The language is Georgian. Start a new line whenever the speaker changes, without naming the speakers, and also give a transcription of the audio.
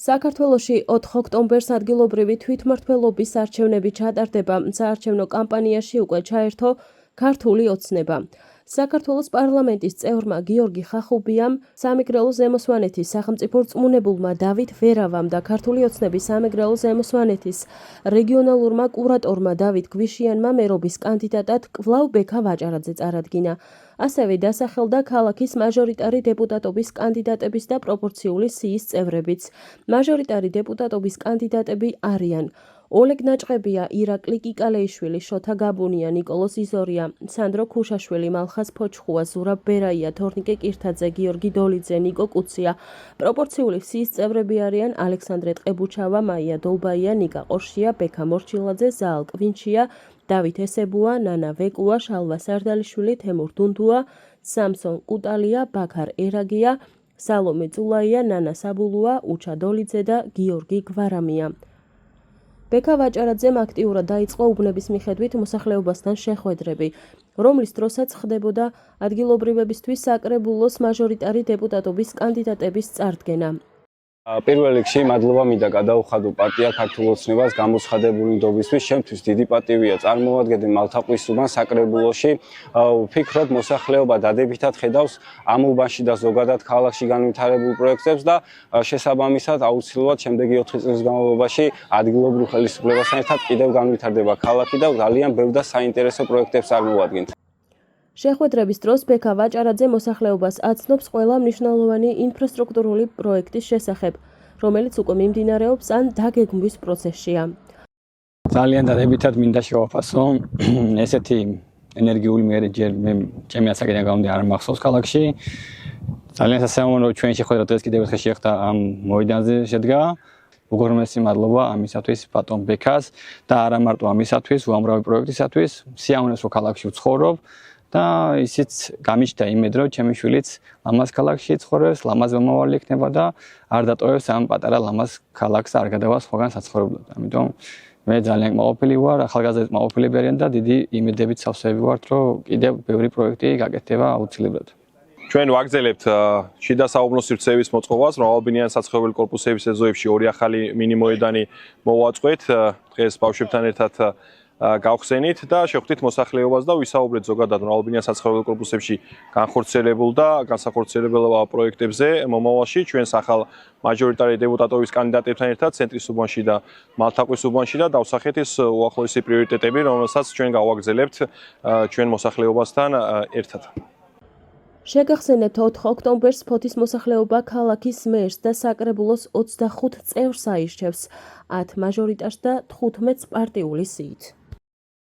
საქართველოში 4 ოქტომბერს ადგილობრივი თვითმმართველობის არჩევნები ჩატარდება. საარჩევნო კამპანიაში უკვე ჩაერთო ქართული ოცნება. საქართველოს პარლამენტის წევრმა გიორგი ხახუბიამ, სამეგრელო ზემო სახელმწიფო რწმუნებულმა დავით ვერავამ და ქართული ოცნების სამეგრელო ზემო რეგიონალურმა კურატორმა დავით გვიშიანმა მერობის კანდიდატად კვლავ ბექა ვაჭარაძე წარადგინა. ასევე დასახელდა ქალაქის მაჟორიტარი დეპუტატობის კანდიდატების და პროპორციული სიის წევრებიც. მაჟორიტარი დეპუტატობის კანდიდატები არიან: ოლეგ ნაჭყებია, ირაკლი კიკალეიშვილი, შოთა გაბუნია, ნიკოლოზ იზორია, სანდრო ქუშაშვილი, მალხაზ ფოჩხუა, ზურაბ ბერაია, თორნიკე კირთაძე, გიორგი დოლიძე, ნიკო კუცია. პროპორციული სიის წევრები არიან: ალექსანდრე ტყებუჩავა, მაია დოლბაია, ნიკა ყორშია, ბექა მორჩილაძე, ზაალ კვინჩია, დავით ესებუა, ნანა ვეკუა, შალვა სარდალიშვილი, თემურ დუნდუა, სამსონ კუტალია, ბაქარ ერაგია, სალომე წულაია, ნანა საბულუა, უჩა დოლიძე და გიორგი გვარამია. ბექა ვაჭარაძემ აქტიურად დაიწყო უბნების მიხედვით მოსახლეობასთან შეხვედრები, რომლის დროსაც ხდებოდა ადგილობრივებისთვის საკრებულოს მაჟორიტარი დეპუტატობის კანდიდატების წარდგენა.
პირველ რიგში მადლობა მინდა გადაუხადო პარტია ქართულ ოცნებას გამოცხადებული ნდობისთვის. ჩემთვის დიდი პატივია წარმოვადგენ მალთაყვის უბანს საკრებულოში. ვფიქრობ, მოსახლეობა დადებითად ხედავს ამ უბანში და ზოგადად ქალაქში განვითარებულ პროექტებს და შესაბამისად აუცილებლად შემდეგი 4 წლის განმავლობაში ადგილობრივ ხელისუფლებასთან ერთად კიდევ განვითარდება ქალაქი და ძალიან ბევრ და საინტერესო პროექტებს წარმოადგენთ.
შეხვედრების დროს ბექა ვაჭარაძე მოსახლეობას აცნობს ყველა მნიშვნელოვანი ინფრასტრუქტურული პროექტის შესახებ, რომელიც უკვე მიმდინარეობს ან დაგეგმვის პროცესშია.
ძალიან დადებითად მინდა შევაფასო ესეთი ენერგიული მერე ჯერ მე ჩემი ასაკიდან გამომდინარე არ მახსოვს ქალაქში. ძალიან სასიამოვნო ჩვენ შეხვედრა დღეს კიდევ ერთხელ შეხვდა ამ მოედანზე შედგა. უგორმესი მადლობა ამისათვის ბატონ ბექას და არა მარტო ამისათვის, უამრავი პროექტისათვის. სიამოვნებს რომ ქალაქში ვცხოვრობ. და ისიც გამიჩნდა იმედ, რომ ჩემი შვილიც ლამაზ ქალაქში ცხოვრობს, ლამაზ მომავალი იქნება და არ დატოვებს ამ პატარა ლამაზ ქალაქს და არ გადავალს სხვაგან საცხოვრებლად. ამიტომ მე ძალიან კმაყოფილი ვარ, ახალგაზრდები კმაყოფილები არიან და დიდი იმედებით სავსეები ვართ, რომ კიდევ ბევრი პროექტი გაკეთდება აუცილებლად.
ჩვენ ვაგრძელებთ შიდა საუბნო სივრცეების მოწყობას, რომ ალბინიან საცხოვრებელი კორპუსების ეზოებში 2 ახალი მინი მოედანი მოვაწყვეთ. დღეს ბავშვებთან ერთად გავხსენით და შევხვდით მოსახლეობას და ვისაუბრეთ ზოგადად ალბინიან საცხოვრებელ კორპუსებში განხორციელებულ და განსახორციელებელ პროექტებზე მომავალში ჩვენს ახალ მაჟორიტარი დეპუტატობის კანდიდატებთან ერთად ცენტრის უბანში და მალთაყვის უბანში და დავსახეთ ის უახლოესი პრიორიტეტები, რომელსაც ჩვენ გავაგრძელებთ ჩვენ მოსახლეობასთან ერთად.
შეგახსენებთ 4 ოქტომბერს ფოთის მოსახლეობა ქალაქის მერს და საკრებულოს 25 წევრს აირჩევს, 10 მაჟორიტარს და 15 პარტიული სიით.